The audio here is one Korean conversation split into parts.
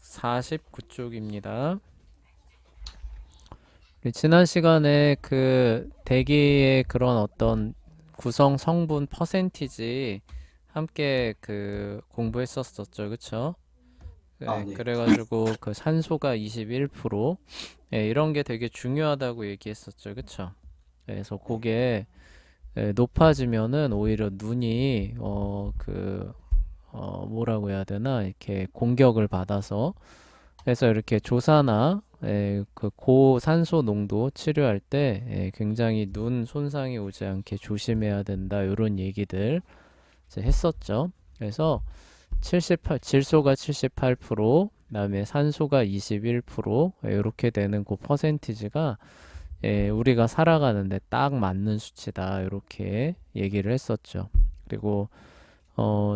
49쪽입니다. 지난 시간에 그 대기의 그런 어떤 구성 성분 퍼센티지 함께 그 공부했었었죠. 그쵸? 아, 네, 네. 그래가지고 그 산소가 21%, 예, 이런 게 되게 중요하다고 얘기했었죠. 그쵸? 그래서 네. 그게 높아지면은 오히려 눈이 뭐라고 해야 되나 이렇게 공격을 받아서 그래서 이렇게 조사나 그 고산소 농도 치료할 때 굉장히 눈 손상이 오지 않게 조심해야 된다 이런 얘기들 이제 했었죠. 그래서 78 질소가 78%, 그다음에 산소가 21% 이렇게 되는 그 퍼센티지가 우리가 살아가는데 딱 맞는 수치다 이렇게 얘기를 했었죠. 그리고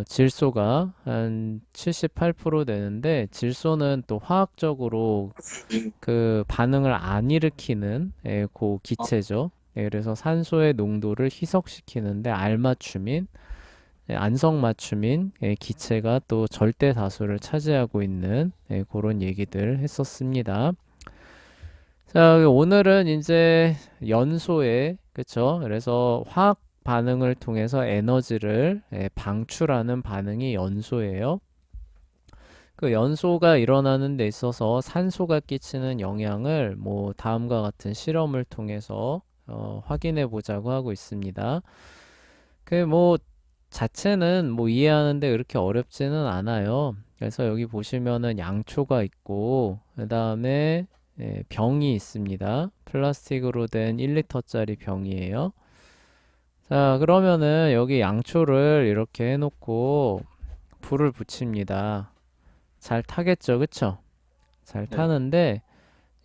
질소가 한 78% 되는데 질소는 또 화학적으로 그 반응을 안 일으키는 그 아, 기체죠. 그래서 산소의 농도를 희석시키는데 알맞춤인 안성맞춤인 기체가 또 절대 다수를 차지하고 있는 그런 얘기들 했었습니다. 자, 오늘은 이제 연소에, 그쵸? 그래서 화학 반응을 통해서 에너지를 방출하는 반응이 연소예요. 그 연소가 일어나는 데 있어서 산소가 끼치는 영향을 뭐 다음과 같은 실험을 통해서 확인해 보자고 하고 있습니다. 그 뭐 자체는 뭐 이해하는데 그렇게 어렵지는 않아요. 그래서 여기 보시면은 양초가 있고 그다음에 병이 있습니다. 플라스틱으로 된 1리터짜리 병이에요. 자, 그러면은 여기 양초를 이렇게 해놓고 불을 붙입니다. 잘 타겠죠, 그쵸? 잘 네. 타는데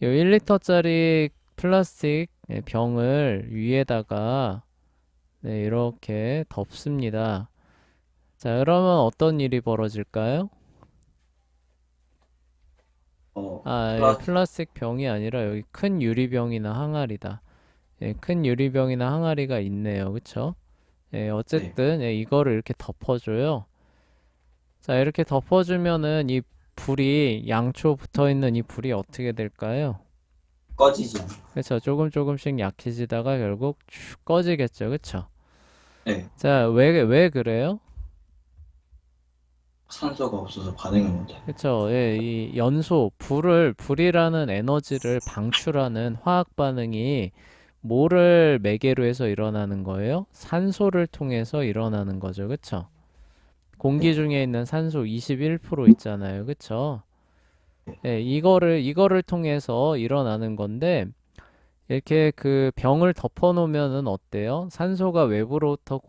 이 1리터짜리 플라스틱 병을 위에다가 이렇게 덮습니다. 자, 그러면 어떤 일이 벌어질까요? 플라스, 플라스틱 병이 아니라 여기 큰 유리병이나 항아리다. 큰 유리병이나 항아리가 있네요. 그쵸? 네. 어쨌든 이거를 이렇게 덮어줘요. 자, 이렇게 덮어주면은 이 불이 양초 붙어 있는 이 불이 어떻게 될까요? 꺼지지 않아. 그쵸? 조금 조금씩 약해지다가 결국 쭉 꺼지겠죠. 그쵸? 네. 자, 왜 그래요? 산소가 없어서 반응을 못해. 그쵸? 예, 이 연소, 불이라는 에너지를 방출하는 화학 반응이 뭐를 매개로 해서 일어나는 거예요? 산소를 통해서 일어나는 거죠. 그쵸? 공기 네. 중에 있는 산소 21% 있잖아요. 그쵸? 예, 이거를 통해서 일어나는 건데, 이렇게 그 병을 덮어 놓으면은 어때요? 산소가 외부로부터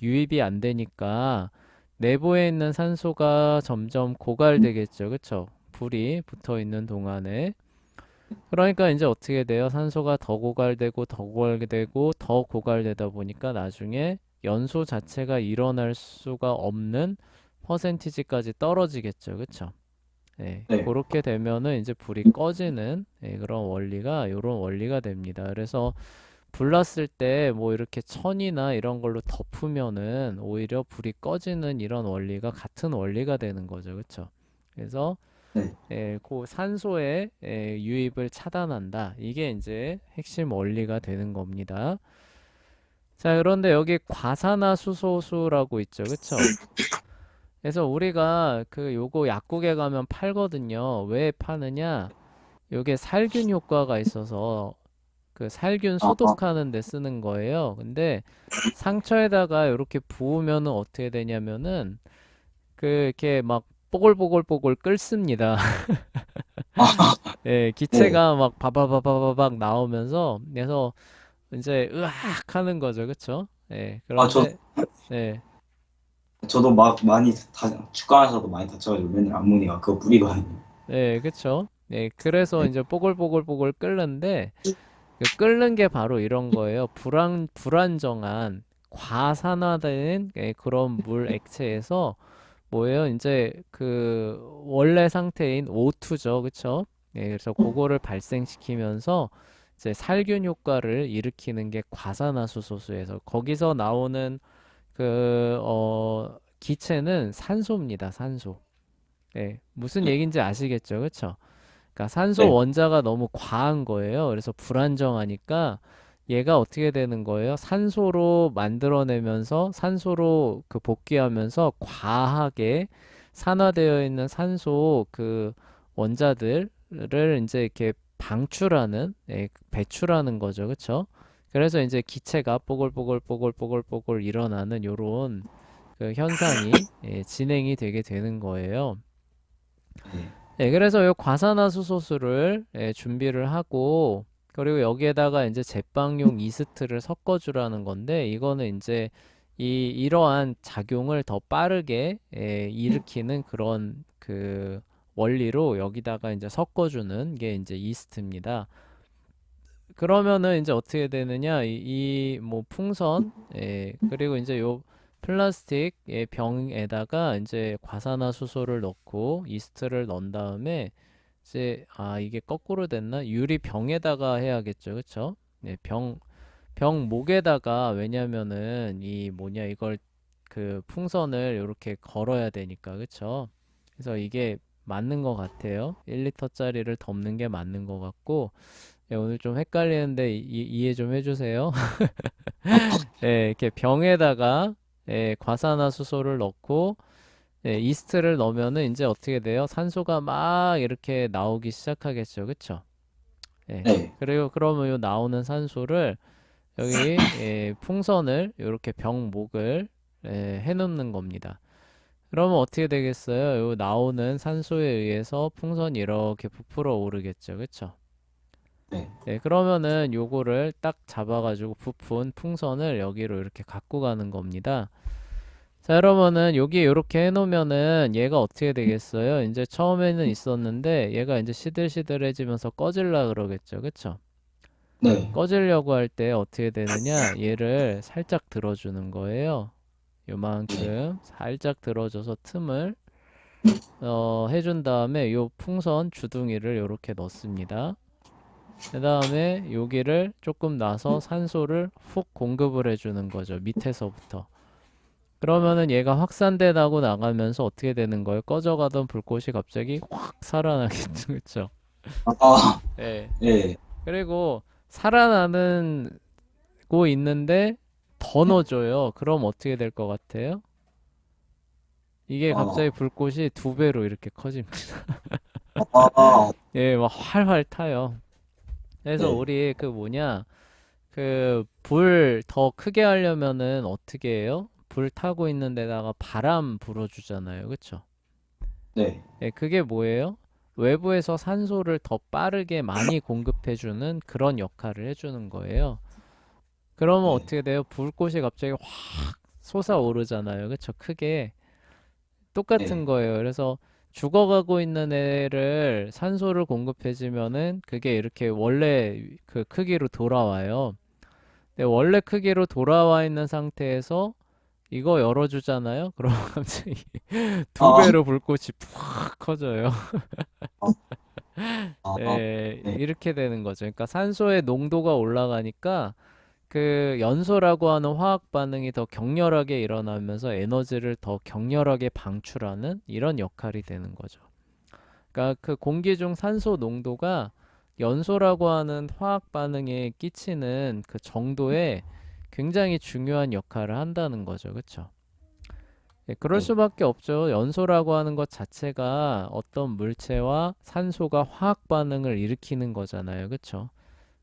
유입이 안 되니까 내부에 있는 산소가 점점 고갈되겠죠. 그쵸? 불이 붙어 있는 동안에. 그러니까 이제 어떻게 돼요? 산소가 더 고갈되고 더 고갈되고 더 고갈되다 보니까 나중에 연소 자체가 일어날 수가 없는 퍼센티지까지 떨어지겠죠. 그쵸? 예, 네. 그렇게 되면은 이제 불이 꺼지는 그런 원리가 요런 원리가 됩니다. 그래서 불났을 때 뭐 이렇게 천이나 이런 걸로 덮으면은 오히려 불이 꺼지는 이런 원리가 같은 원리가 되는 거죠. 그쵸? 그래서 네. 그 산소의 유입을 차단한다. 이게 이제 핵심 원리가 되는 겁니다. 자, 그런데 여기 과산화수소수라고 있죠. 그쵸? 그래서 우리가 그 요거 약국에 가면 팔거든요. 왜 파느냐? 요게 살균 효과가 있어서 그 살균 아, 소독하는 데 쓰는 거예요. 근데 상처에다가 이렇게 부으면은 어떻게 되냐면은 그 이렇게 막 뽀글뽀글뽀글 끓습니다. 아, 예, 네. 기체가 막 바바바바바박 나오면서 그래서 이제 으악 하는 거죠. 그쵸? 예, 아, 그런데 예, 저도 막 많이 주가에서도 많이 다쳐가지고 맨날 암모니아 그거 뿌리거든요. 예, 그쵸? 예, 그래서 네. 이제 뽀글뽀글뽀글 끓는데 그 끓는 게 바로 이런 거예요. 불안정한 과산화된 그런 물 액체에서 뭐예요? 이제 그 원래 상태인 O2죠. 그쵸? 예, 그래서 그거를 발생시키면서 이제 살균 효과를 일으키는 게 과산화수소수에서 거기서 나오는 기체는 산소입니다. 산소. 예, 무슨 얘기인지 아시겠죠? 그쵸? 그러니까 산소 네. 원자가 너무 과한 거예요. 그래서 불안정하니까 얘가 어떻게 되는 거예요? 산소로 만들어내면서 산소로 그 복귀하면서 과하게 산화되어 있는 산소 그 원자들을 이제 이렇게 방출하는, 예, 배출하는 거죠. 그쵸? 그래서 이제 기체가 뽀글뽀글뽀글뽀글뽀글 일어나는 요런 그 현상이, 예, 진행이 되게 되는 거예요. 네. 예, 그래서 요 과산화수소수를, 예, 준비를 하고, 그리고 여기에다가 이제 제빵용 이스트를 섞어주라는 건데, 이거는 이제 이러한 작용을 더 빠르게, 예, 일으키는 그런 그 원리로 여기다가 이제 섞어주는 게 이제 이스트입니다. 그러면은 이제 어떻게 되느냐, 뭐 풍선, 예, 그리고 이제 요 플라스틱의 병에다가 이제 과산화수소를 넣고 이스트를 넣은 다음에 이제, 이게 거꾸로 됐나? 유리 병에다가 해야겠죠, 그쵸? 네, 병 목에다가, 왜냐면은 이 뭐냐, 이걸 그 풍선을 이렇게 걸어야 되니까, 그쵸? 그래서 이게 맞는 것 같아요. 1리터짜리를 덮는 게 맞는 것 같고, 예, 오늘 좀 헷갈리는데 이해 좀 해주세요. 예, 이렇게 병에다가, 예, 과산화수소를 넣고, 예, 이스트를 넣으면은 이제 어떻게 돼요? 산소가 막 이렇게 나오기 시작하겠죠. 그쵸? 예. 네. 그리고 그러면 요 나오는 산소를 여기, 예, 풍선을 이렇게 병목을, 예, 해놓는 겁니다. 그러면 어떻게 되겠어요? 요 나오는 산소에 의해서 풍선이 이렇게 부풀어 오르겠죠. 그쵸? 네. 네, 그러면은 요거를 딱 잡아가지고 부푼 풍선을 여기로 이렇게 갖고 가는 겁니다. 자, 그러면은 여기 이렇게 해놓으면은 얘가 어떻게 되겠어요? 이제 처음에는 있었는데 얘가 이제 시들시들해지면서 꺼질라 그러겠죠. 그쵸? 네. 꺼지려고 할 때 어떻게 되느냐? 얘를 살짝 들어주는 거예요. 네. 요만큼 살짝 들어줘서 틈을 해준 다음에 요 풍선 주둥이를 이렇게 넣습니다. 그 다음에 여기를 조금 놔서 산소를 훅 공급을 해주는 거죠. 밑에서부터. 그러면은 얘가 확산돼 나고 나가면서 어떻게 되는 거예요? 꺼져가던 불꽃이 갑자기 확 살아나겠죠. 그쵸? 아, 예. 네. 그리고 살아나는 고 있는데 더 넣어줘요. 그럼 어떻게 될 것 같아요? 이게 갑자기 아, 불꽃이 두 배로 이렇게 커집니다. 아, 예, 막 활활 타요. 그래서 네. 우리 그 뭐냐, 그 불 더 크게 하려면은 어떻게 해요? 불 타고 있는 데다가 바람 불어주잖아요. 그쵸? 네. 예, 그게 뭐예요? 외부에서 산소를 더 빠르게 많이 공급해주는 그런 역할을 해주는 거예요. 그러면 네. 어떻게 돼요? 불꽃이 갑자기 확 솟아오르잖아요. 그쵸? 크게. 똑같은 네. 거예요. 그래서 죽어가고 있는 애를 산소를 공급해주면은 그게 이렇게 원래 그 크기로 돌아와요. 근데 원래 크기로 돌아와 있는 상태에서 이거 열어주잖아요. 그럼 갑자기 두 아, 배로 불꽃이 푹 커져요. 아, 예, 네. 이렇게 되는 거죠. 그러니까 산소의 농도가 올라가니까 그 연소라고 하는 화학 반응이 더 격렬하게 일어나면서 에너지를 더 격렬하게 방출하는 이런 역할이 되는 거죠. 그러니까 그 공기 중 산소 농도가 연소라고 하는 화학 반응에 끼치는 그 정도에 굉장히 중요한 역할을 한다는 거죠. 그렇죠? 예, 그럴 네. 수밖에 없죠. 연소라고 하는 것 자체가 어떤 물체와 산소가 화학 반응을 일으키는 거잖아요. 그렇죠?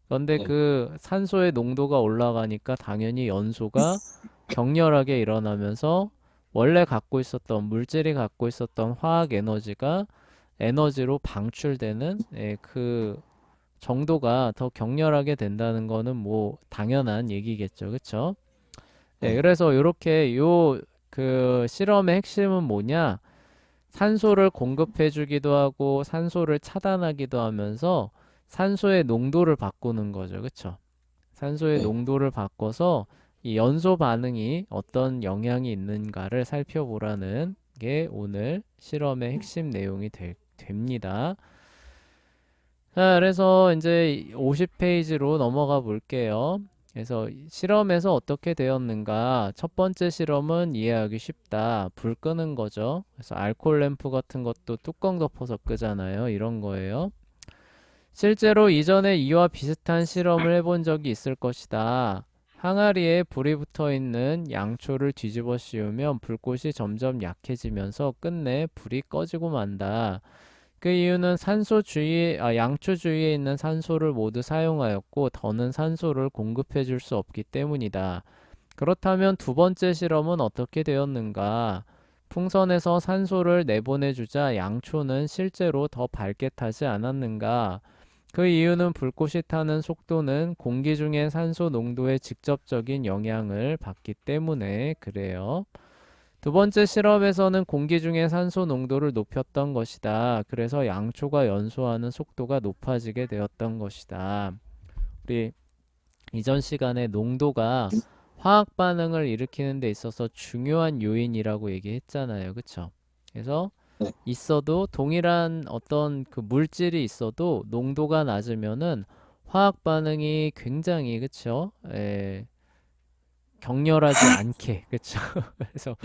그런데 네. 그 산소의 농도가 올라가니까 당연히 연소가 격렬하게 일어나면서 원래 갖고 있었던 물질이 갖고 있었던 화학 에너지가 에너지로 방출되는, 예, 그 정도가 더 격렬하게 된다는 거는 뭐 당연한 얘기겠죠. 그쵸? 예, 네. 그래서 이렇게 요 그 실험의 핵심은 뭐냐? 산소를 공급해 주기도 하고 산소를 차단하기도 하면서 산소의 농도를 바꾸는 거죠. 그쵸? 산소의 네. 농도를 바꿔서 이 연소 반응이 어떤 영향이 있는가를 살펴보라는 게 오늘 실험의 핵심 내용이 됩니다. 자, 그래서 이제 50페이지로 넘어가 볼게요. 그래서 실험에서 어떻게 되었는가? 첫 번째 실험은 이해하기 쉽다. 불 끄는 거죠. 그래서 알코올 램프 같은 것도 뚜껑 덮어서 끄잖아요. 이런 거예요. 실제로 이전에 이와 비슷한 실험을 해본 적이 있을 것이다. 항아리에 불이 붙어 있는 양초를 뒤집어 씌우면 불꽃이 점점 약해지면서 끝내 불이 꺼지고 만다. 그 이유는 양초 주위에 있는 산소를 모두 사용하였고 더는 산소를 공급해 줄 수 없기 때문이다. 그렇다면 두 번째 실험은 어떻게 되었는가? 풍선에서 산소를 내보내주자 양초는 실제로 더 밝게 타지 않았는가? 그 이유는 불꽃이 타는 속도는 공기 중의 산소 농도에 직접적인 영향을 받기 때문에 그래요. 두 번째 실험에서는 공기 중의 산소 농도를 높였던 것이다. 그래서 양초가 연소하는 속도가 높아지게 되었던 것이다. 우리 이전 시간에 농도가 화학 반응을 일으키는 데 있어서 중요한 요인이라고 얘기했잖아요. 그쵸? 그래서 네. 있어도 동일한 어떤 그 물질이 있어도 농도가 낮으면은 화학 반응이 굉장히 그쵸? 격렬하지 않게 그쵸? 그래서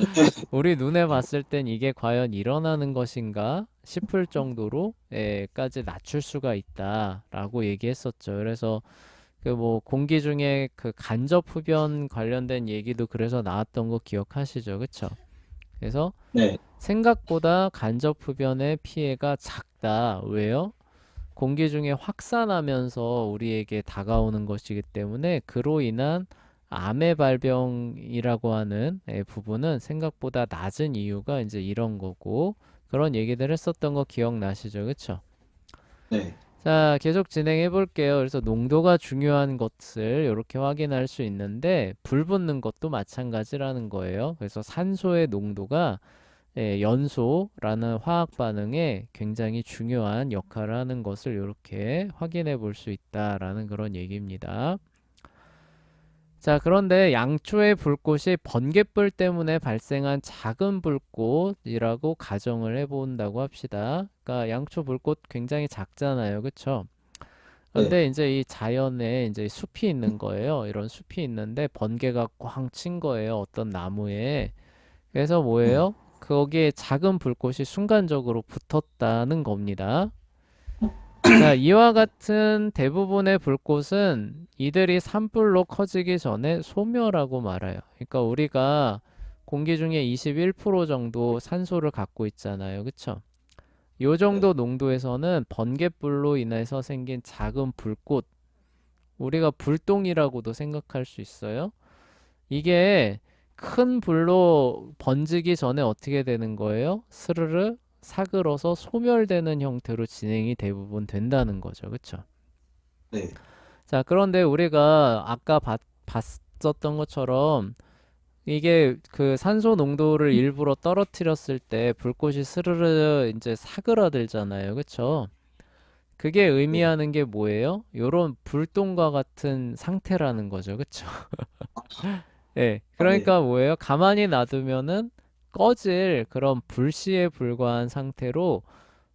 우리 눈에 봤을 땐 이게 과연 일어나는 것인가 싶을 정도로까지 낮출 수가 있다라고 얘기했었죠. 그래서 그 뭐 공기 중에 그 간접 흡연 관련된 얘기도 그래서 나왔던 거 기억하시죠? 그쵸? 그래서 네. 생각보다 간접 흡연의 피해가 작다. 왜요? 공기 중에 확산하면서 우리에게 다가오는 것이기 때문에 그로 인한 암의 발병이라고 하는 부분은 생각보다 낮은 이유가 이제 이런 거고 그런 얘기들 했었던 거 기억나시죠? 그쵸? 네. 자, 계속 진행해 볼게요. 그래서 농도가 중요한 것을 이렇게 확인할 수 있는데 불 붙는 것도 마찬가지라는 거예요. 그래서 산소의 농도가 연소라는 화학 반응에 굉장히 중요한 역할을 하는 것을 이렇게 확인해 볼 수 있다라는 그런 얘기입니다. 자, 그런데 양초의 불꽃이 번갯불 때문에 발생한 작은 불꽃이라고 가정을 해본다고 합시다. 그러니까 양초 불꽃 굉장히 작잖아요. 그쵸? 네. 근데 이제 이 자연에 이제 숲이 있는 거예요. 이런 숲이 있는데 번개가 꽝 친 거예요. 어떤 나무에. 그래서 네. 뭐예요? 거기에 작은 불꽃이 순간적으로 붙었다는 겁니다. 자, 이와 같은 대부분의 불꽃은 이들이 산불로 커지기 전에 소멸하고 말아요. 그러니까 우리가 공기 중에 21% 정도 산소를 갖고 있잖아요. 그쵸? 요 네. 정도 농도에서는 번갯불로 인해서 생긴 작은 불꽃, 우리가 불똥이라고도 생각할 수 있어요. 이게 큰 불로 번지기 전에 어떻게 되는 거예요? 스르르 사그러서 소멸되는 형태로 진행이 대부분 된다는 거죠. 그쵸? 네. 자, 그런데 우리가 아까 봤었던 것처럼 이게 그 산소 농도를 일부러 떨어뜨렸을 때 불꽃이 스르르 이제 사그라들잖아요. 그쵸? 그게 네. 의미하는 게 뭐예요? 요런 불똥과 같은 상태라는 거죠. 그쵸? 예. 아, 네. 그러니까 뭐예요? 가만히 놔두면은 꺼질 그런 불씨에 불과한 상태로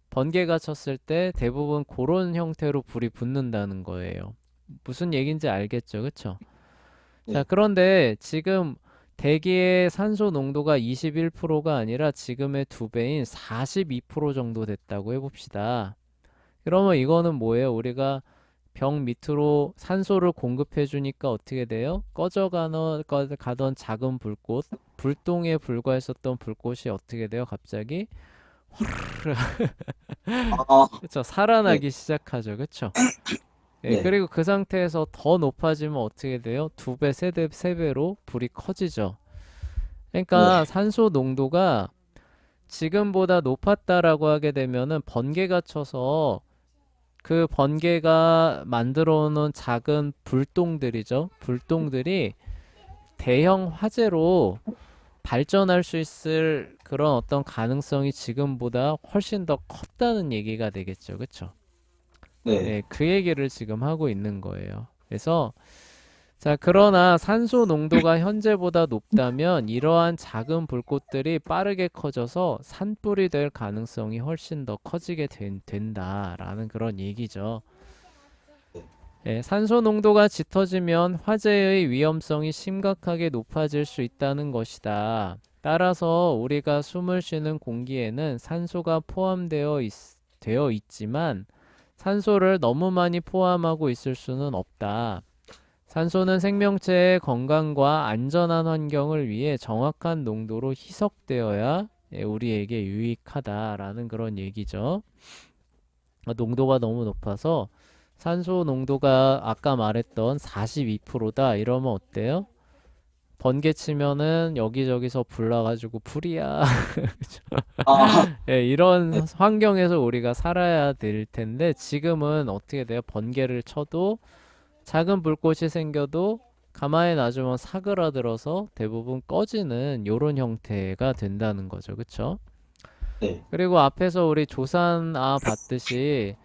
번개가 쳤을 때 대부분 그런 형태로 불이 붙는다는 거예요. 무슨 얘기인지 알겠죠? 그쵸? 자, 네. 그런데 지금 대기의 산소 농도가 21%가 아니라 지금의 두 배인 42% 정도 됐다고 해봅시다. 그러면 이거는 뭐예요? 우리가 병 밑으로 산소를 공급해 주니까 어떻게 돼요? 가던 작은 불꽃, 불똥에 불과했었던 불꽃이 어떻게 돼요? 갑자기 아, 그쵸? 네. 살아나기 시작하죠. 그쵸? 예, 네. 그리고 그 상태에서 더 높아지면 어떻게 돼요? 두 배, 세 배로 불이 커지죠. 그러니까 네. 산소 농도가 지금보다 높았다라고 하게 되면은 번개가 쳐서 그 번개가 만들어 놓은 작은 불똥들이죠. 불똥들이 대형 화재로 발전할 수 있을 그런 어떤 가능성이 지금보다 훨씬 더 컸다는 얘기가 되겠죠. 그쵸? 네. 예, 그 얘기를 지금 하고 있는 거예요. 그래서 자, 그러나 산소 농도가 현재보다 높다면 이러한 작은 불꽃들이 빠르게 커져서 산불이 될 가능성이 훨씬 더 커지게 된다라는 그런 얘기죠. 예, 산소 농도가 짙어지면 화재의 위험성이 심각하게 높아질 수 있다는 것이다. 따라서 우리가 숨을 쉬는 공기에는 산소가 되어 있지만 산소를 너무 많이 포함하고 있을 수는 없다. 산소는 생명체의 건강과 안전한 환경을 위해 정확한 농도로 희석되어야 우리에게 유익하다라는 그런 얘기죠. 농도가 너무 높아서 산소 농도가 아까 말했던 42%다 이러면 어때요? 번개 치면은 여기저기서 불 나가지고 불이야. 그죠? 아, 예, 이런 네. 환경에서 우리가 살아야 될 텐데 지금은 어떻게 돼요? 번개를 쳐도 작은 불꽃이 생겨도 가만히 놔주면 사그라들어서 대부분 꺼지는 요런 형태가 된다는 거죠. 그쵸? 네. 그리고 앞에서 우리 조산아 봤듯이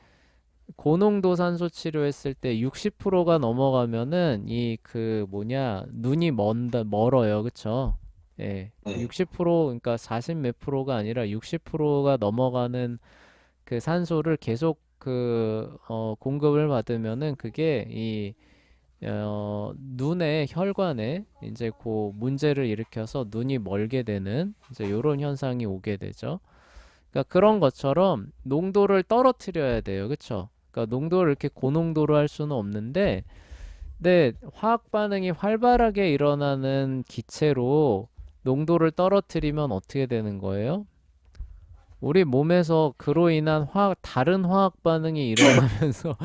고농도 산소 치료했을 때 60%가 넘어가면은 이 그 뭐냐 눈이 멀어요. 그쵸? 예. 네. 60% 그러니까 40 몇 프로가 아니라 60%가 넘어가는 그 산소를 계속 공급을 받으면은 그게 눈의 혈관에 이제 그 문제를 일으켜서 눈이 멀게 되는 이제 요런 현상이 오게 되죠. 그러니까 그런 것처럼 농도를 떨어뜨려야 돼요. 그쵸? 그러니까 농도를 이렇게 고농도로 할 수는 없는데, 근데 화학 반응이 활발하게 일어나는 기체로 농도를 떨어뜨리면 어떻게 되는 거예요? 우리 몸에서 그로 인한 다른 화학 반응이 일어나면서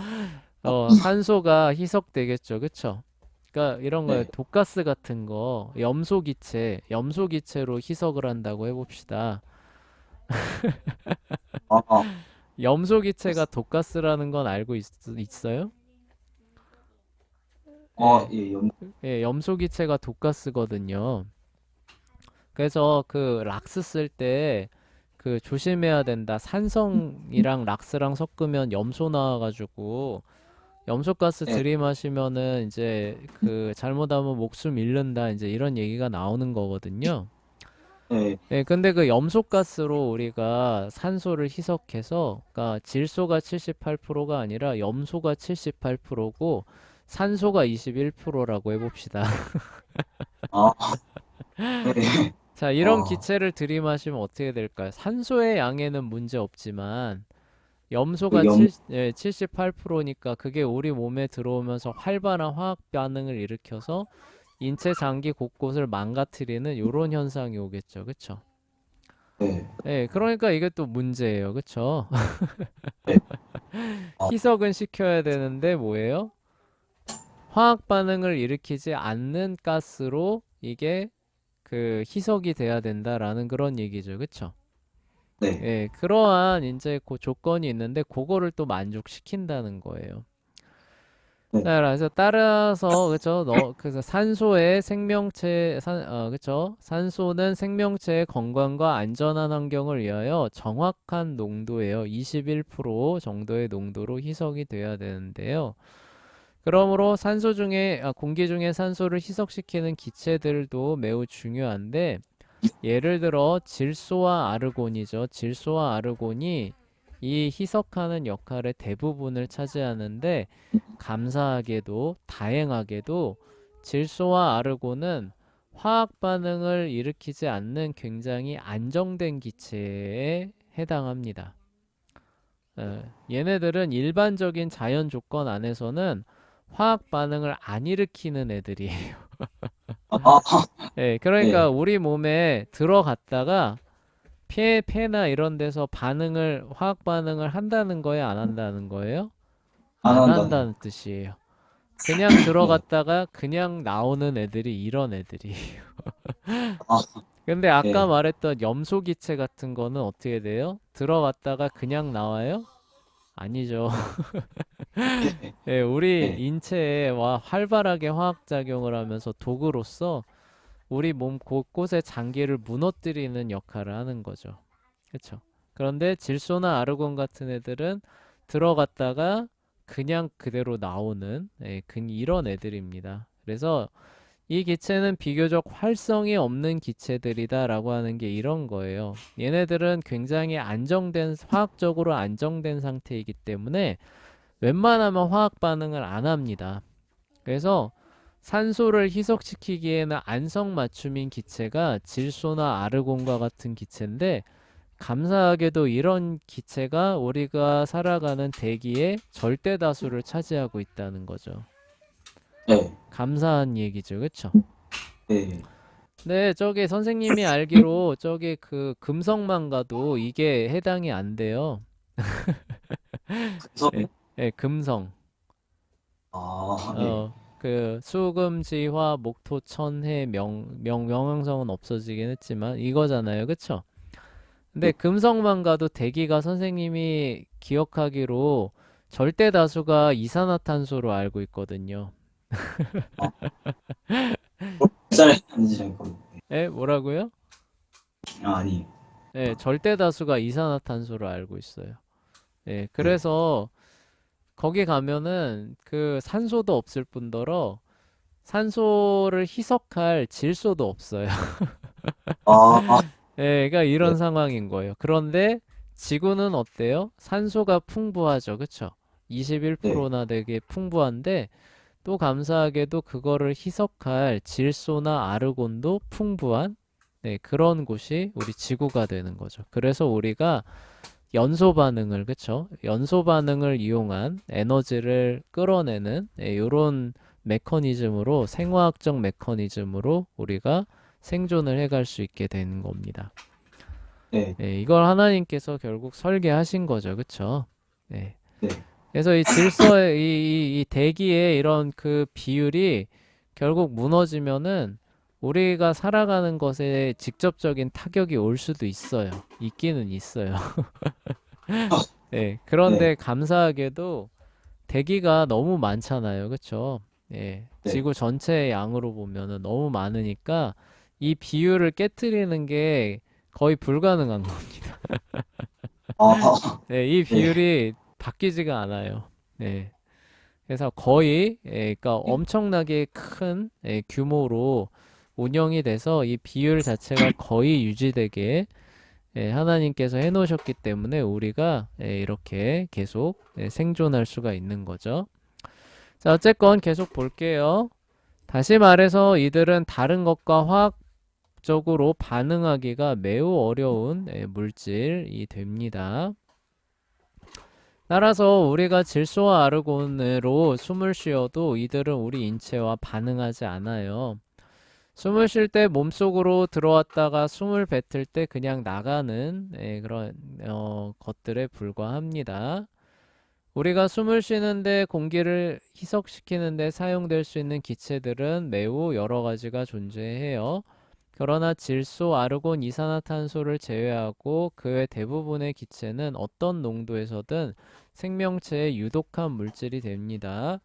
산소가 희석되겠죠. 그쵸? 그러니까 이런 거예요. 네. 독가스 같은 거, 염소 기체로 희석을 한다고 해봅시다. 아, 염소 기체가 독가스라는 건 알고 있어요? 예, 예, 예, 염소 기체가 독가스거든요. 그래서 그 락스 쓸 때 그 조심해야 된다. 산성이랑 락스랑 섞으면 염소 나와가지고 염소가스 네. 들이마시면은 이제 그 잘못하면 목숨 잃는다. 이제 이런 얘기가 나오는 거거든요. 네. 네, 근데 그 염소가스로 우리가 산소를 희석해서, 그러니까 질소가 78%가 아니라 염소가 78%고 산소가 21%라고 해봅시다. 아, 네. 자, 이런 아, 기체를 들이마시면 어떻게 될까요? 산소의 양에는 문제 없지만 그 염소가 염, 78%니까 그게 우리 몸에 들어오면서 활발한 화학 반응을 일으켜서 인체 장기 곳곳을 망가뜨리는 이런 현상이 오겠죠. 그쵸? 네. 예, 그러니까 이게 또 문제예요. 그쵸? 네. 아, 희석은 시켜야 되는데 뭐예요? 화학 반응을 일으키지 않는 가스로 이게 그 희석이 돼야 된다라는 그런 얘기죠. 그쵸? 네. 예, 그러한 이제 그 조건이 있는데 그거를 또 만족시킨다는 거예요. 네. 자, 그래서 따라서 그쵸? 그래서 그쵸? 산소는 생명체의 건강과 안전한 환경을 위하여 정확한 농도예요. 21% 정도의 농도로 희석이 돼야 되는데요. 그러므로 공기 중에 산소를 희석시키는 기체들도 매우 중요한데 예를 들어 질소와 아르곤이죠. 질소와 아르곤이 이 희석하는 역할의 대부분을 차지하는데 감사하게도 다행하게도 질소와 아르곤은 화학 반응을 일으키지 않는 굉장히 안정된 기체에 해당합니다. 얘네들은 일반적인 자연 조건 안에서는 화학 반응을 안 일으키는 애들이에요. 아, 예, 네. 그러니까 우리 몸에 들어갔다가 폐나 이런 데서 화학 반응을 한다는 거예요, 안 한다는 거예요? 안 안 한다는. 한다는 뜻이에요. 그냥 네. 들어갔다가 그냥 나오는 애들이 이런 애들이에요. 아, 근데 아까 네. 말했던 염소 기체 같은 거는 어떻게 돼요? 들어갔다가 그냥 나와요? 아니죠. 네. 예, 우리 네. 인체에 활발하게 화학작용을 하면서 도구로서 우리 몸 곳곳의 장기를 무너뜨리는 역할을 하는 거죠. 그렇죠? 그런데 질소나 아르곤 같은 애들은 들어갔다가 그냥 그대로 나오는 이런 애들입니다. 그래서 이 기체는 비교적 활성이 없는 기체들이다라고 하는 게 이런 거예요. 얘네들은 굉장히 화학적으로 안정된 상태이기 때문에 웬만하면 화학 반응을 안 합니다. 그래서 산소를 희석시키기에는 안성맞춤인 기체가 질소나 아르곤과 같은 기체인데, 감사하게도 이런 기체가 우리가 살아가는 대기의 절대 다수를 차지하고 있다는 거죠. 네, 감사한 얘기죠, 그쵸? 네. 네, 저기 선생님이 알기로 저기 그 금성만 가도 이게 해당이 안 돼요. 그래서 예, 예, 금성. 네, 그 수금, 지화, 목토, 천, 해, 명왕성은 없어지긴 했지만 이거잖아요, 그쵸? 근데 네. 금성만 가도 대기가 선생님이 기억하기로 절대 다수가 이산화탄소로 알고 있거든요. 아, 쌀 아닌지 잘 모르겠어요. 에, 뭐라고요? 아니, 예, 절대 다수가 이산화탄소로 알고 있어요. 예, 네. 그래서 거기 가면은 그 산소도 없을 뿐더러 산소를 희석할 질소도 없어요. 아, 예, 그러니까 네, 이런 상황인 거예요. 그런데 지구는 어때요? 산소가 풍부하죠. 그쵸? 네. 21%나 되게 풍부한데 또 감사하게도 그거를 희석할 질소나 아르곤도 풍부한 네, 그런 곳이 우리 지구가 되는 거죠. 그래서 우리가 연소 반응을, 그쵸? 연소 반응을 이용한 에너지를 끌어내는 이런 메커니즘으로, 생화학적 메커니즘으로 우리가 생존을 해갈 수 있게 되는 겁니다. 네, 네, 이걸 하나님께서 결국 설계하신 거죠. 그쵸? 네. 네. 그래서 이 질서의 이 대기의 이런 그 비율이 결국 무너지면은 우리가 살아가는 것에 직접적인 타격이 올 수도 있어요. 있기는 있어요. 네, 네, 그런데 감사하게도 대기가 너무 많잖아요. 그쵸? 예, 네. 지구 전체의 양으로 보면은 너무 많으니까 이 비율을 깨트리는 게 거의 불가능한 겁니다. 아, 네, 이 네, 비율이 바뀌지가 않아요. 네. 그래서 거의, 그러니까 네. 엄청나게 큰 규모로 운영이 돼서 이 비율 자체가 거의 유지되게 하나님께서 해놓으셨기 때문에 우리가 이렇게 계속 생존할 수가 있는 거죠. 자, 어쨌건 계속 볼게요. 다시 말해서 이들은 다른 것과 화학적으로 반응하기가 매우 어려운 물질이 됩니다. 따라서 우리가 질소와 아르곤으로 숨을 쉬어도 이들은 우리 인체와 반응하지 않아요. 숨을 쉴 때 몸속으로 들어왔다가 숨을 뱉을 때 그냥 나가는 그런 것들에 불과합니다. 우리가 숨을 쉬는데 공기를 희석시키는데 사용될 수 있는 기체들은 매우 여러 가지가 존재해요. 그러나 질소, 아르곤, 이산화탄소를 제외하고 그 외 대부분의 기체는 어떤 농도에서든 생명체에 유독한 물질이 됩니다.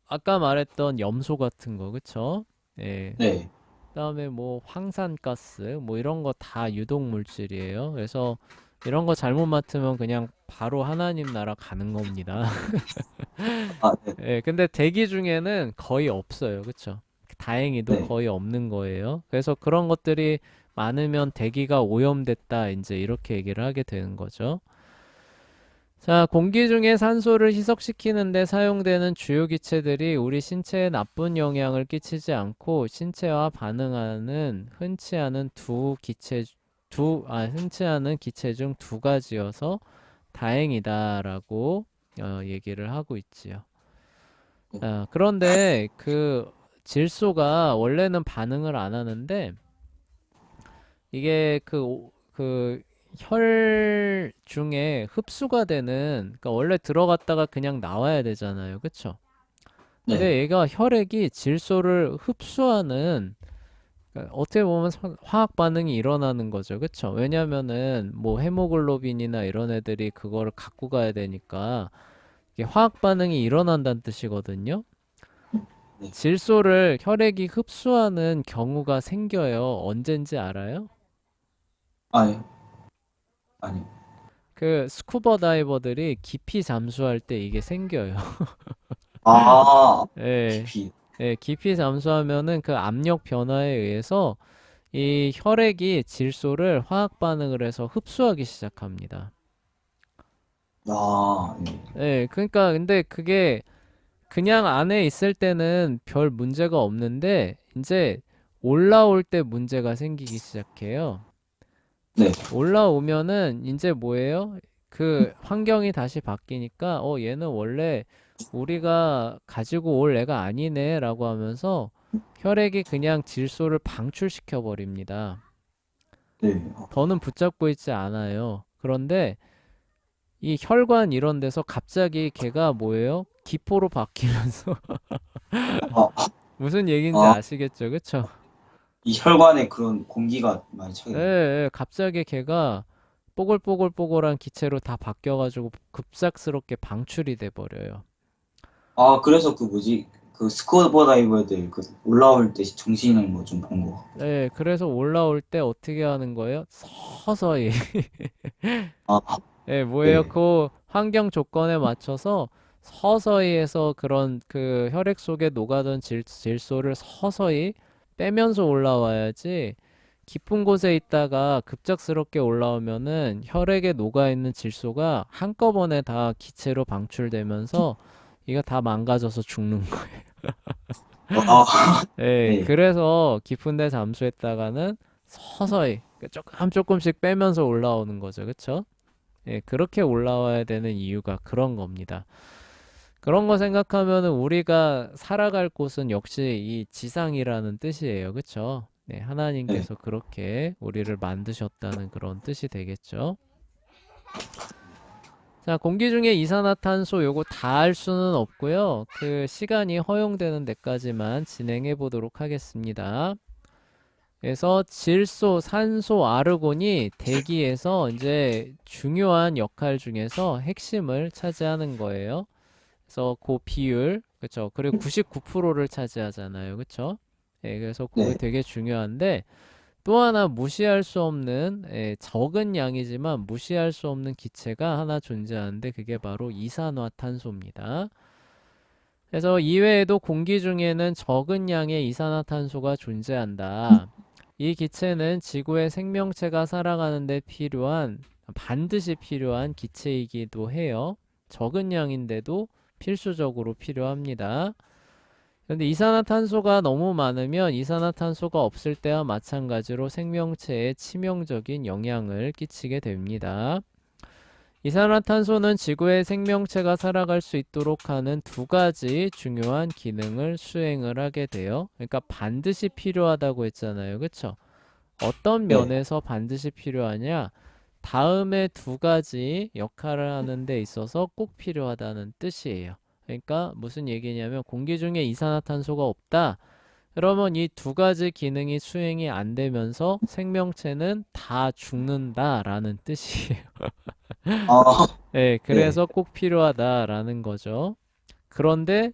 아까 말했던 염소 같은 거, 그쵸? 예. 네. 그다음에 뭐 황산가스, 뭐 이런 거 다 유독 물질이에요. 그래서 이런 거 잘못 맡으면 그냥 바로 하나님 나라 가는 겁니다. 아, 네, 예, 근데 대기 중에는 거의 없어요. 그쵸? 다행히도 네. 거의 없는 거예요. 그래서 그런 것들이 많으면 대기가 오염됐다. 이제 이렇게 얘기를 하게 되는 거죠. 자, 공기 중에 산소를 희석시키는데 사용되는 주요 기체들이 우리 신체에 나쁜 영향을 끼치지 않고 신체와 반응하는 흔치 않은 기체 중 두 가지여서 다행이다라고 얘기를 하고 있지요. 네. 그런데 그 질소가 원래는 반응을 안 하는데 이게 그 혈 중에 흡수가 되는, 그러니까 원래 들어갔다가 그냥 나와야 되잖아요. 그쵸? 네. 근데 얘가 혈액이 질소를 흡수하는, 그러니까 어떻게 보면 화학 반응이 일어나는 거죠. 그쵸? 왜냐면은 뭐 헤모글로빈이나 이런 애들이 그거를 갖고 가야 되니까 이게 화학 반응이 일어난다는 뜻이거든요. 네. 질소를 혈액이 흡수하는 경우가 생겨요. 언젠지 알아요? 아니, 아니. 그 스쿠버 다이버들이 깊이 잠수할 때 이게 생겨요. 아, 예, 깊이. 깊이 잠수하면은 그 압력 변화에 의해서 이 혈액이 질소를 화학 반응을 해서 흡수하기 시작합니다. 아, 네. 예, 그러니까 근데 그게 그냥 안에 있을 때는 별 문제가 없는데 이제 올라올 때 문제가 생기기 시작해요. 네. 올라오면은 이제 뭐예요? 그 환경이 다시 바뀌니까 얘는 원래 우리가 가지고 올 애가 아니네라고 하면서 혈액이 그냥 질소를 방출시켜 버립니다. 네. 더는 붙잡고 있지 않아요. 그런데 이 혈관 이런 데서 갑자기 걔가 뭐예요? 기포로 바뀌면서 아, 무슨 얘기인지 아, 아시겠죠? 그쵸? 이 혈관에 그런 공기가 많이 예, 차게. 예, 갑자기 걔가 뽀글뽀글뽀글한 기체로 다 바뀌어가지고 급작스럽게 방출이 돼 버려요. 아, 그래서 그 뭐지? 그 스쿠버 다이버들 그 올라올 때 정신 잃는 거 좀 본 거. 예, 그래서 올라올 때 어떻게 하는 거예요? 서서히. 아, 예, 뭐예요? 네. 그 환경 조건에 맞춰서 서서히 해서 그런 그 혈액 속에 녹아든 질소를 서서히 빼면서 올라와야지 깊은 곳에 있다가 급작스럽게 올라오면은 혈액에 녹아있는 질소가 한꺼번에 다 기체로 방출되면서 이거 다 망가져서 죽는 거예요. 아, 예, 네. 그래서 깊은 데 잠수했다가는 서서히 조금 조금씩 빼면서 올라오는 거죠. 그쵸? 예, 그렇게 올라와야 되는 이유가 그런 겁니다. 그런 거 생각하면은 우리가 살아갈 곳은 역시 이 지상이라는 뜻이에요. 그쵸? 네, 네. 하나님께서 그렇게 우리를 만드셨다는 그런 뜻이 되겠죠. 자, 공기 중에 이산화탄소 요거 다 할 수는 없고요. 그 시간이 허용되는 데까지만 진행해 보도록 하겠습니다. 그래서 질소, 산소, 아르곤이 대기에서 이제 중요한 역할 중에서 핵심을 차지하는 거예요. 그래서 그 비율, 그쵸? 그리고 99%를 차지하잖아요. 그쵸? 예, 그래서 그게 네. 되게 중요한데 또 하나 무시할 수 없는 적은 양이지만 무시할 수 없는 기체가 하나 존재하는데 그게 바로 이산화탄소입니다. 그래서 이외에도 공기 중에는 적은 양의 이산화탄소가 존재한다. 이 기체는 지구의 생명체가 살아가는 데 필요한 반드시 필요한 기체이기도 해요. 적은 양인데도 필수적으로 필요합니다. 그런데 이산화탄소가 너무 많으면 이산화탄소가 없을 때와 마찬가지로 생명체에 치명적인 영향을 끼치게 됩니다. 이산화탄소는 지구의 생명체가 살아갈 수 있도록 하는 두 가지 중요한 기능을 수행을 하게 돼요. 그러니까 반드시 필요하다고 했잖아요. 그쵸? 어떤 네. 면에서 반드시 필요하냐? 다음에 두 가지 역할을 하는 데 있어서 꼭 필요하다는 뜻이에요. 그러니까 무슨 얘기냐면 공기 중에 이산화탄소가 없다. 그러면 이 두 가지 기능이 수행이 안 되면서 생명체는 다 죽는다라는 뜻이에요. 아, 네, 네. 그래서 꼭 필요하다라는 거죠. 그런데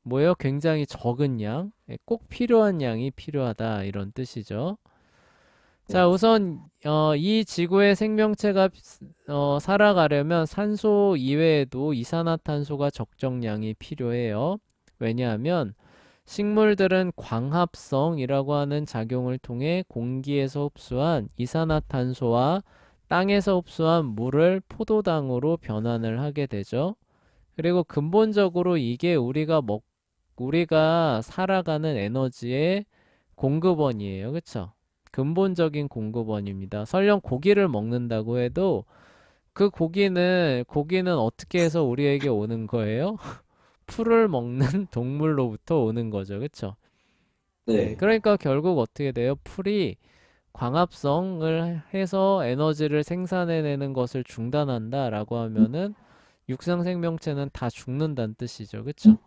뭐예요? 굉장히 적은 양, 꼭 필요한 양이 필요하다 이런 뜻이죠. 자, 네. 우선 이 지구의 생명체가 살아가려면 산소 이외에도 이산화탄소가 적정량이 필요해요. 왜냐하면 식물들은 광합성이라고 하는 작용을 통해 공기에서 흡수한 이산화탄소와 땅에서 흡수한 물을 포도당으로 변환을 하게 되죠. 그리고 근본적으로 이게 우리가 살아가는 에너지의 공급원이에요. 그쵸? 근본적인 공급원입니다. 설령 고기를 먹는다고 해도 그 고기는 어떻게 해서 우리에게 오는 거예요? 풀을 먹는 동물로부터 오는 거죠. 그쵸? 네, 네. 그러니까 결국 어떻게 돼요? 풀이 광합성을 해서 에너지를 생산해내는 것을 중단한다라고 하면은 육상 생명체는 다 죽는다는 뜻이죠. 그쵸?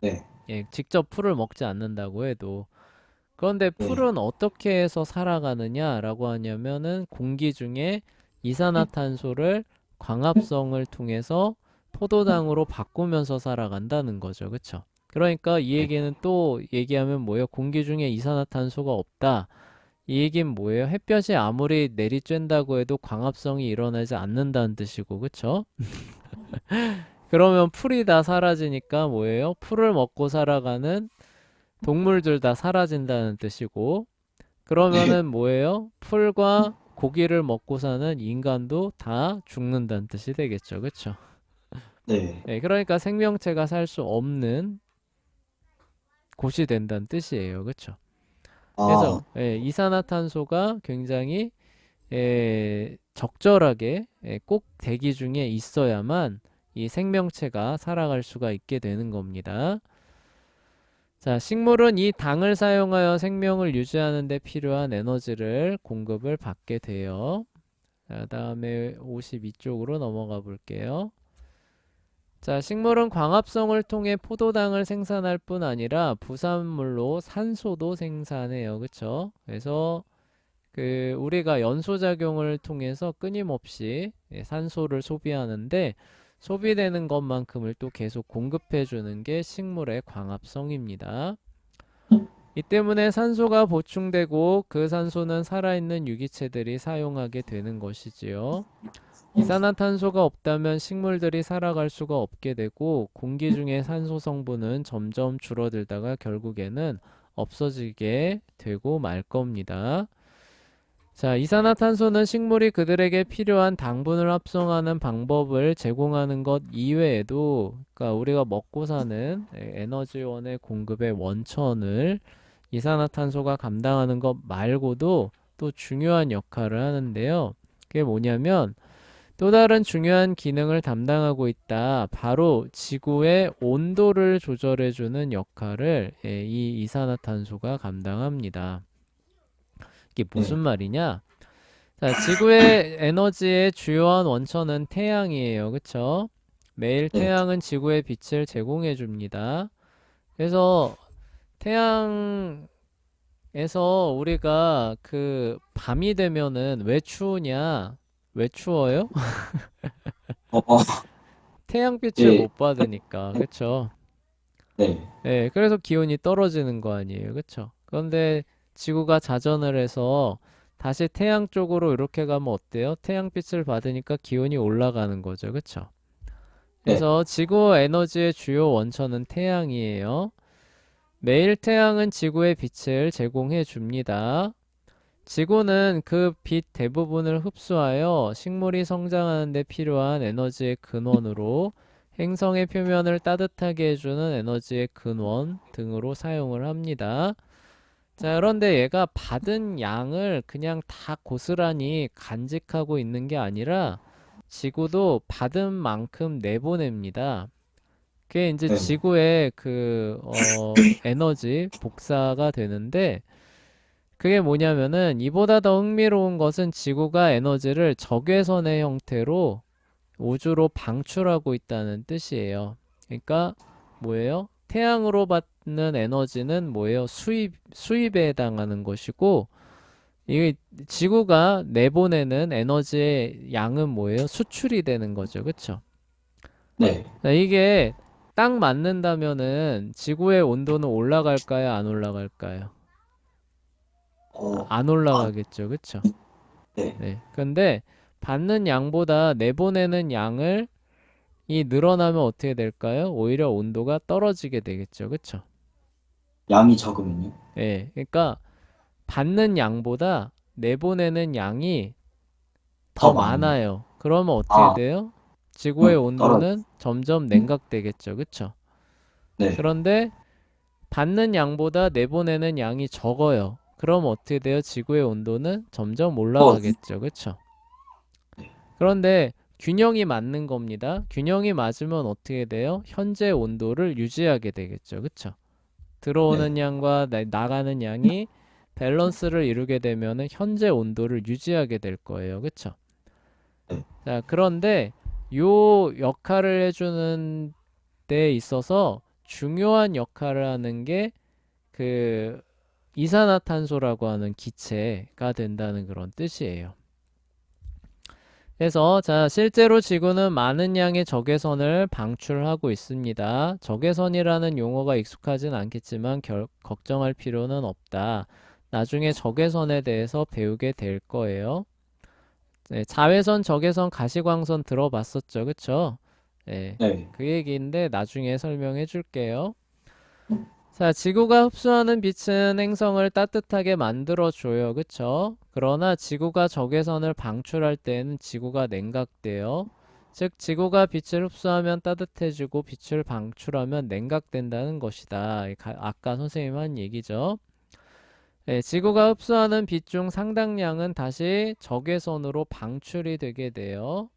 네. 예, 직접 풀을 먹지 않는다고 해도. 그런데 네. 풀은 어떻게 해서 살아가느냐라고 하냐면은 공기 중에 이산화탄소를 광합성을 통해서 포도당으로 바꾸면서 살아간다는 거죠. 그쵸? 그러니까 이 네. 얘기는 또 얘기하면 뭐예요? 공기 중에 이산화탄소가 없다. 이 얘기는 뭐예요? 햇볕이 아무리 내리쬐다고 해도 광합성이 일어나지 않는다는 뜻이고, 그쵸? 그러면 풀이 다 사라지니까 뭐예요? 풀을 먹고 살아가는 동물들 다 사라진다는 뜻이고, 네. 그러면은 뭐예요? 풀과 고기를 먹고 사는 인간도 다 죽는다는 뜻이 되겠죠. 그쵸? 네. 예, 그러니까 생명체가 살 수 없는 곳이 된다는 뜻이에요. 그쵸? 아, 그래서 이산화탄소가 굉장히 적절하게 꼭 대기 중에 있어야만 이 생명체가 살아갈 수가 있게 되는 겁니다. 자, 식물은 이 당을 사용하여 생명을 유지하는 데 필요한 에너지를 공급을 받게 돼요. 자, 다음에 52쪽으로 넘어가 볼게요. 자, 식물은 광합성을 통해 포도당을 생산할 뿐 아니라 부산물로 산소도 생산해요. 그쵸? 그래서 우리가 연소작용을 통해서 끊임없이 산소를 소비하는데 소비되는 것만큼을 또 계속 공급해 주는 게 식물의 광합성입니다. 이 때문에 산소가 보충되고 그 산소는 살아있는 유기체들이 사용하게 되는 것이지요. 이산화탄소가 없다면 식물들이 살아갈 수가 없게 되고 공기 중의 산소 성분은 점점 줄어들다가 결국에는 없어지게 되고 말 겁니다. 자, 이산화탄소는 식물이 그들에게 필요한 당분을 합성하는 방법을 제공하는 것 이외에도, 그러니까 우리가 먹고 사는 에너지원의 공급의 원천을 이산화탄소가 감당하는 것 말고도 또 중요한 역할을 하는데요. 그게 뭐냐면 또 다른 중요한 기능을 담당하고 있다. 바로 지구의 온도를 조절해주는 역할을 이 이산화탄소가 감당합니다. 이게 무슨 네. 말이냐? 자, 지구의 에너지의 주요한 원천은 태양이에요. 그쵸? 매일 네. 태양은 지구에 빛을 제공해 줍니다. 그래서 태양에서 우리가 밤이 되면은 왜 추우냐? 왜 추워요? 어, 태양빛을 예. 못 받으니까. 그쵸? 네. 예, 그래서 기온이 떨어지는 거 아니에요. 그쵸? 그런데 지구가 자전을 해서 다시 태양 쪽으로 이렇게 가면 어때요? 태양빛을 받으니까 기온이 올라가는 거죠. 그쵸? 네. 그래서 지구 에너지의 주요 원천은 태양이에요. 매일 태양은 지구에 빛을 제공해 줍니다. 지구는 그 빛 대부분을 흡수하여 식물이 성장하는 데 필요한 에너지의 근원으로 행성의 표면을 따뜻하게 해주는 에너지의 근원 등으로 사용을 합니다. 자, 그런데 얘가 받은 양을 그냥 다 고스란히 간직하고 있는 게 아니라 지구도 받은 만큼 내보냅니다. 그게 이제 네. 지구의 에너지 복사가 되는데 그게 뭐냐면은 이보다 더 흥미로운 것은 지구가 에너지를 적외선의 형태로 우주로 방출하고 있다는 뜻이에요. 그러니까 뭐예요? 태양으로 받는 에너지는 뭐예요? 수입에 해당하는 것이고, 이 지구가 내보내는 에너지의 양은 뭐예요? 수출이 되는 거죠. 그쵸? 네. 자, 이게 딱 맞는다면은 지구의 온도는 올라갈까요? 안 올라갈까요? 어, 안 아, 올라가겠죠. 그쵸? 네. 네. 근데 받는 양보다 내보내는 양을 이 늘어나면 어떻게 될까요? 오히려 온도가 떨어지게 되겠죠. 그쵸? 양이 적으면요? 예. 그러니까 받는 양보다 내보내는 양이 더 더 많으면. 많아요. 그러면 어떻게 아, 돼요? 지구의 그럼 떨어져. 온도는 점점 냉각되겠죠. 그쵸? 네. 그런데 받는 양보다 내보내는 양이 적어요. 그럼 어떻게 돼요? 지구의 온도는 점점 더, 올라가겠죠. 그쵸? 그런데 균형이 맞는 겁니다. 균형이 맞으면 어떻게 돼요? 현재 온도를 유지하게 되겠죠. 그쵸? 네. 들어오는 양과 나가는 양이 밸런스를 이루게 되면은 현재 온도를 유지하게 될 거예요. 그쵸? 네. 자, 그런데 요 역할을 해주는 데 있어서 중요한 역할을 하는 게 그 이산화탄소라고 하는 기체가 된다는 그런 뜻이에요. 그래서 자, 실제로 지구는 많은 양의 적외선을 방출하고 있습니다. 적외선이라는 용어가 익숙하진 않겠지만 걱정할 필요는 없다. 나중에 적외선에 대해서 배우게 될 거예요. 네, 자외선, 적외선, 가시광선 들어봤었죠, 그쵸? 네, 네. 그 얘기인데 나중에 설명해 줄게요. 자, 지구가 흡수하는 빛은 행성을 따뜻하게 만들어줘요. 그쵸? 그러나 지구가 적외선을 방출할 때는 지구가 냉각돼요. 즉, 지구가 빛을 흡수하면 따뜻해지고 빛을 방출하면 냉각된다는 것이다. 아까 선생님 한 얘기죠. 네, 지구가 흡수하는 빛 중 상당량은 다시 적외선으로 방출이 되게 돼요.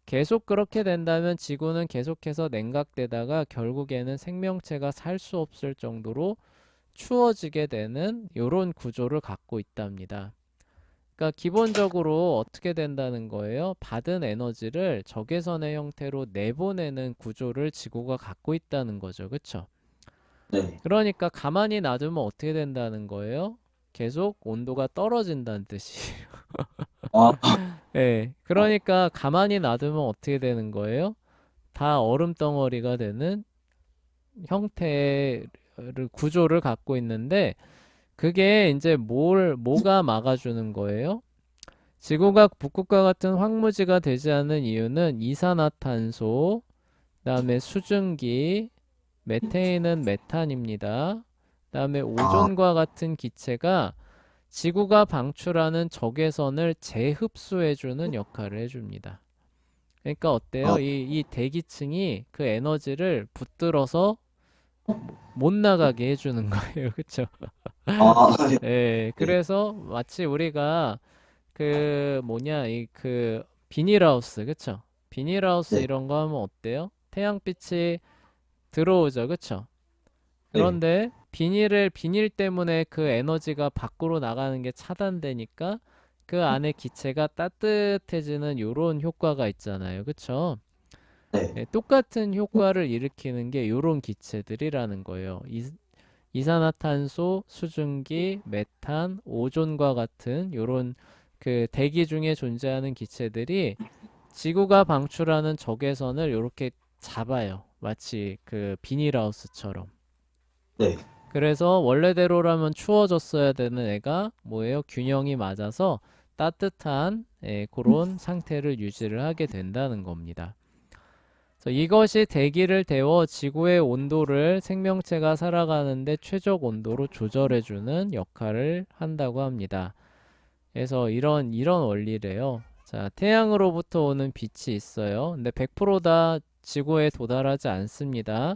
계속 그렇게 된다면 지구는 계속해서 냉각되다가 결국에는 생명체가 살 수 없을 정도로 추워지게 되는 이런 구조를 갖고 있답니다. 그러니까 기본적으로 어떻게 된다는 거예요? 받은 에너지를 적외선의 형태로 내보내는 구조를 지구가 갖고 있다는 거죠. 그쵸? 네. 그러니까 가만히 놔두면 어떻게 된다는 거예요? 계속 온도가 떨어진다는 뜻이에요. 아, 네, 그러니까 가만히 놔두면 어떻게 되는 거예요? 다 얼음 덩어리가 되는 형태를 구조를 갖고 있는데 그게 이제 뭐가 막아주는 거예요? 지구가 북극과 같은 황무지가 되지 않는 이유는 이산화탄소, 그다음에 수증기, 메테인은 메탄입니다. 그다음에 아, 오존과 같은 기체가 지구가 방출하는 적외선을 재흡수해주는 역할을 해줍니다. 그러니까 어때요? 아, 이 대기층이 그 에너지를 붙들어서 못 나가게 해주는 거예요. 그쵸? 아, 예, 네. 그래서 마치 우리가 그 뭐냐, 그 비닐하우스, 그쵸? 비닐하우스 네. 이런 거 하면 어때요? 태양빛이 들어오죠. 그쵸? 네. 그런데 비닐 때문에 그 에너지가 밖으로 나가는 게 차단되니까 그 안에 기체가 따뜻해지는 요런 효과가 있잖아요. 그쵸? 네. 예, 똑같은 효과를 일으키는 게 요런 기체들이라는 거예요. 이산화탄소, 수증기, 메탄, 오존과 같은 요런 그 대기 중에 존재하는 기체들이 지구가 방출하는 적외선을 이렇게 잡아요. 마치 그 비닐하우스처럼. 네. 그래서 원래대로라면 추워졌어야 되는 애가 뭐예요? 균형이 맞아서 따뜻한 그런 상태를 유지를 하게 된다는 겁니다. 그래서 이것이 대기를 데워 지구의 온도를 생명체가 살아가는데 최적 온도로 조절해주는 역할을 한다고 합니다. 그래서 이런 원리래요. 자, 태양으로부터 오는 빛이 있어요. 근데 100%다 지구에 도달하지 않습니다.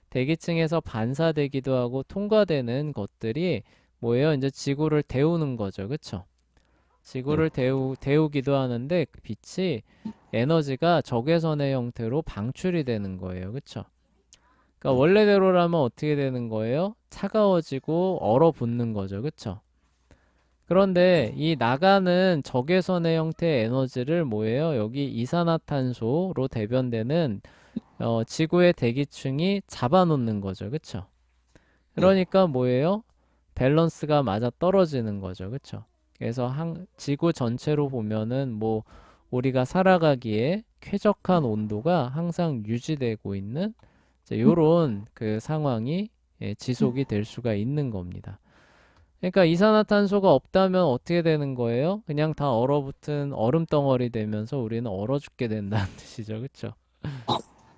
대기층에서 반사되기도 하고 통과되는 것들이 뭐예요? 이제 지구를 데우는 거죠. 그쵸? 네. 지구를 데우기도 하는데 그 빛이 에너지가 적외선의 형태로 방출이 되는 거예요. 그쵸? 그러니까 네. 원래대로라면 어떻게 되는 거예요? 차가워지고 얼어붙는 거죠. 그쵸? 그런데 이 나가는 적외선의 형태의 에너지를 뭐예요? 여기 이산화탄소로 대변되는 지구의 대기층이 잡아놓는 거죠. 그쵸? 네. 그러니까 뭐예요? 밸런스가 맞아 떨어지는 거죠. 그쵸? 그래서 지구 전체로 보면은 뭐 우리가 살아가기에 쾌적한 온도가 항상 유지되고 있는 요런 그 상황이 지속이 될 수가 있는 겁니다. 그러니까 이산화탄소가 없다면 어떻게 되는 거예요? 그냥 다 얼어붙은 얼음 덩어리 되면서 우리는 얼어 죽게 된다는 뜻이죠. 그쵸?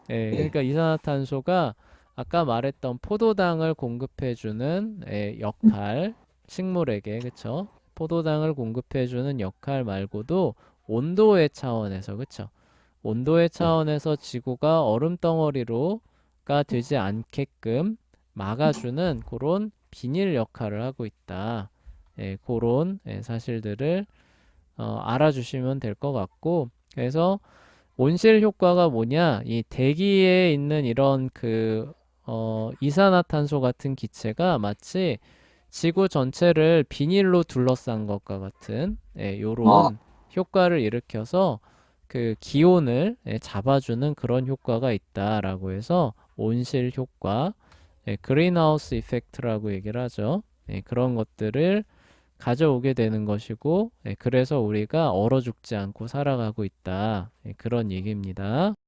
예, 네. 그러니까 이산화탄소가 아까 말했던 포도당을 공급해주는 역할, 식물에게, 그쵸? 포도당을 공급해주는 역할 말고도 온도의 차원에서, 그쵸? 온도의 네. 차원에서 지구가 얼음 덩어리로가 되지 않게끔 막아주는 그런 비닐 역할을 하고 있다. 그런 사실들을 알아주시면 될 것 같고, 그래서 온실 효과가 뭐냐? 이 대기에 있는 이런 이산화탄소 같은 기체가 마치 지구 전체를 비닐로 둘러싼 것과 같은 아, 요런 효과를 일으켜서 그 기온을 잡아주는 그런 효과가 있다라고 해서 온실 효과, 그린하우스 이펙트라고 얘기를 하죠. 그런 것들을 가져오게 되는 것이고, 그래서 우리가 얼어 죽지 않고 살아가고 있다. 그런 얘기입니다.